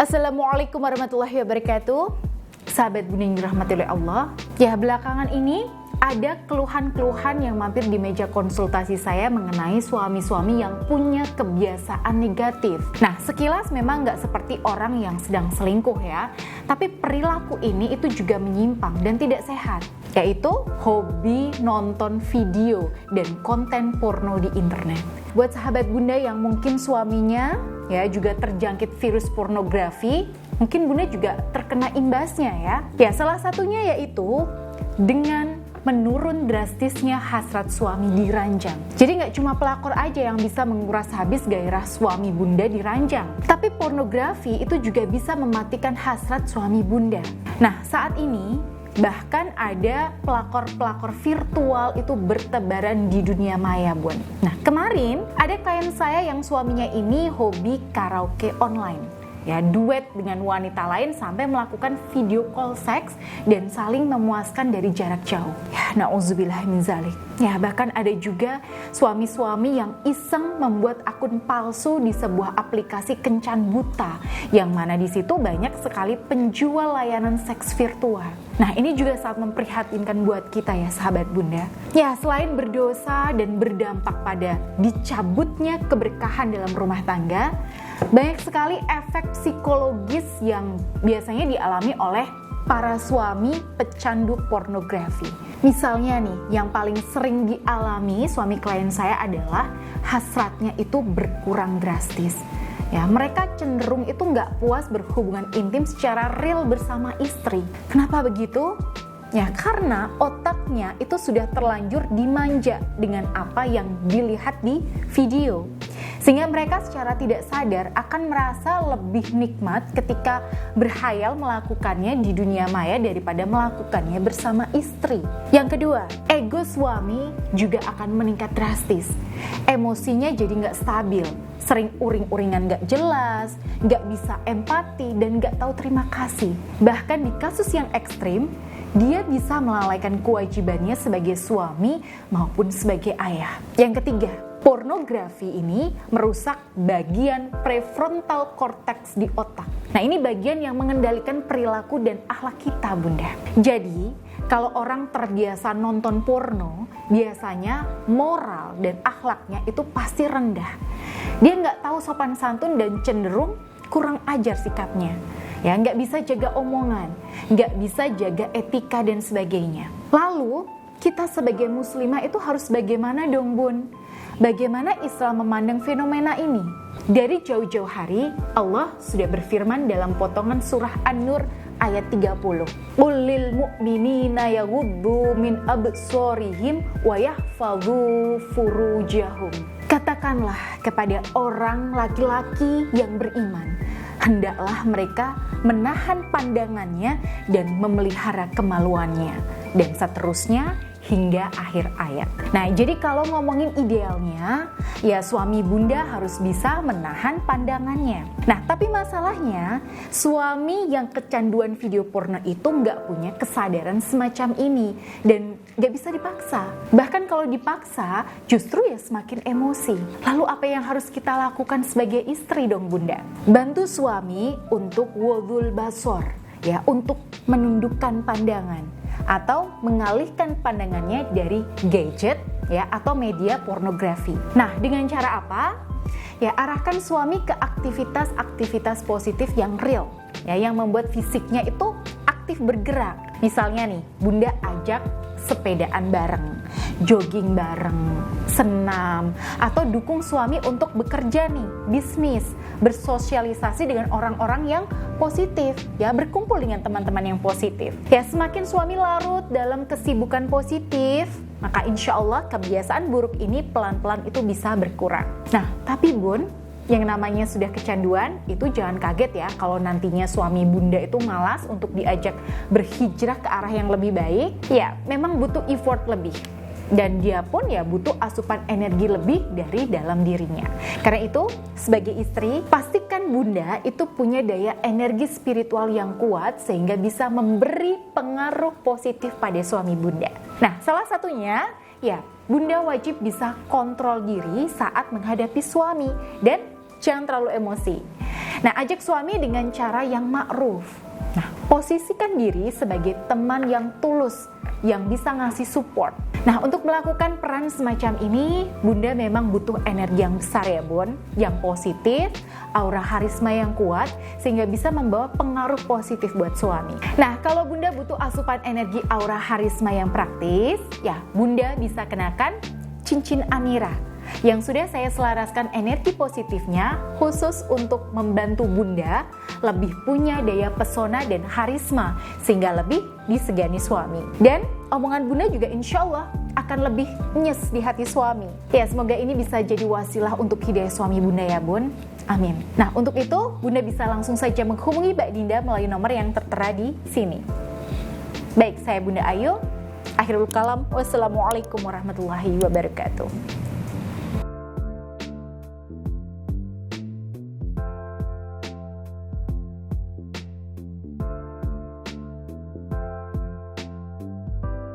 Assalamualaikum warahmatullahi wabarakatuh. Sahabat Bunda yang dirahmati oleh Allah. Ya, belakangan ini ada keluhan-keluhan yang mampir di meja konsultasi saya mengenai suami-suami yang punya kebiasaan negatif. Nah, sekilas memang nggak seperti orang yang sedang selingkuh ya, tapi perilaku ini itu juga menyimpang dan tidak sehat, yaitu hobi nonton video dan konten porno di internet. Buat sahabat Bunda yang mungkin suaminya ya juga terjangkit virus pornografi, mungkin Bunda juga terkena imbasnya ya. Ya, salah satunya yaitu dengan menurun drastisnya hasrat suami diranjang. Jadi nggak cuma pelakor aja yang bisa menguras habis gairah suami Bunda diranjang, tapi pornografi itu juga bisa mematikan hasrat suami Bunda. Nah, saat ini bahkan ada pelakor-pelakor virtual itu bertebaran di dunia maya, Bun. Nah, kemarin ada klien saya yang suaminya ini hobi karaoke online. Ya, duet dengan wanita lain sampai melakukan video call seks dan saling memuaskan dari jarak jauh. Ya, na'udzubillah min zalik. Ya, bahkan ada juga suami-suami yang iseng membuat akun palsu di sebuah aplikasi kencan buta, yang mana di situ banyak sekali penjual layanan seks virtual. Nah, ini juga sangat memprihatinkan buat kita ya, sahabat Bunda. Ya, selain berdosa dan berdampak pada dicabutnya keberkahan dalam rumah tangga, banyak sekali efek psikologis yang biasanya dialami oleh para suami pecandu pornografi. Misalnya nih, yang paling sering dialami suami klien saya adalah hasratnya itu berkurang drastis. Ya, mereka cenderung itu nggak puas berhubungan intim secara real bersama istri. Kenapa begitu? Ya, karena otaknya itu sudah terlanjur dimanja dengan apa yang dilihat di video. Sehingga mereka secara tidak sadar akan merasa lebih nikmat ketika berhayal melakukannya di dunia maya daripada melakukannya bersama istri. Yang kedua, ego suami juga akan meningkat drastis. Emosinya jadi nggak stabil, sering uring-uringan nggak jelas, nggak bisa empati, dan nggak tahu terima kasih. Bahkan di kasus yang ekstrim, dia bisa melalaikan kewajibannya sebagai suami maupun sebagai ayah. Yang ketiga, pornografi ini merusak bagian prefrontal cortex di otak. Nah, ini bagian yang mengendalikan perilaku dan akhlak kita, Bunda. Jadi, kalau orang terbiasa nonton porno, biasanya moral dan akhlaknya itu pasti rendah. Dia nggak tahu sopan santun dan cenderung kurang ajar sikapnya. Ya, nggak bisa jaga omongan, nggak bisa jaga etika dan sebagainya. Lalu, kita sebagai muslimah itu harus bagaimana dong, Bun? Bagaimana Islam memandang fenomena ini? Dari jauh-jauh hari, Allah sudah berfirman dalam potongan surah An-Nur ayat 30. Ulil mu'minina yaghuddu min absarihim wa yahfazu furujahum. Katakanlah kepada orang laki-laki yang beriman, hendaklah mereka menahan pandangannya dan memelihara kemaluannya. Dan seterusnya hingga akhir ayat. Nah, jadi kalau ngomongin idealnya, ya suami Bunda harus bisa menahan pandangannya. Nah, tapi masalahnya, suami yang kecanduan video porno itu nggak punya kesadaran semacam ini dan nggak bisa dipaksa. Bahkan kalau dipaksa, justru ya semakin emosi. Lalu apa yang harus kita lakukan sebagai istri dong, Bunda? Bantu suami untuk ghadul basar, ya, untuk menundukkan pandangan atau mengalihkan pandangannya dari gadget ya atau media pornografi. Nah, dengan cara apa? Ya, arahkan suami ke aktivitas-aktivitas positif yang real, ya, yang membuat fisiknya itu aktif bergerak. Misalnya nih, Bunda ajak sepedaan bareng, jogging bareng, senam, atau dukung suami untuk bekerja nih, bisnis, bersosialisasi dengan orang-orang yang positif, ya, berkumpul dengan teman-teman yang positif. Ya, semakin suami larut dalam kesibukan positif, maka insya Allah kebiasaan buruk ini pelan-pelan itu bisa berkurang. Nah, tapi Bun, yang namanya sudah kecanduan, itu jangan kaget ya kalau nantinya suami Bunda itu malas untuk diajak berhijrah ke arah yang lebih baik. Ya, memang butuh effort lebih. Dan dia pun ya butuh asupan energi lebih dari dalam dirinya. Karena itu, sebagai istri, pastikan Bunda itu punya daya energi spiritual yang kuat sehingga bisa memberi pengaruh positif pada suami Bunda. Nah, salah satunya, ya, Bunda wajib bisa kontrol diri saat menghadapi suami dan jangan terlalu emosi. Nah, ajak suami dengan cara yang ma'ruf. Nah, posisikan diri sebagai teman yang tulus, yang bisa ngasih support. Nah, untuk melakukan peran semacam ini, Bunda memang butuh energi yang besar ya Bun, yang positif, aura harisma yang kuat, sehingga bisa membawa pengaruh positif buat suami. Nah, kalau Bunda butuh asupan energi aura harisma yang praktis, ya Bunda bisa kenakan cincin Amira yang sudah saya selaraskan energi positifnya khusus untuk membantu Bunda lebih punya daya pesona dan harisma sehingga lebih disegani suami. Dan omongan Bunda juga insya Allah akan lebih nyes di hati suami. Ya, semoga ini bisa jadi wasilah untuk hidayah suami Bunda ya Bun. Amin. Nah, untuk itu Bunda bisa langsung saja menghubungi Mbak Dinda melalui nomor yang tertera di sini. Baik, saya Bunda Ayu. Akhirul kalam. Wassalamualaikum warahmatullahi wabarakatuh.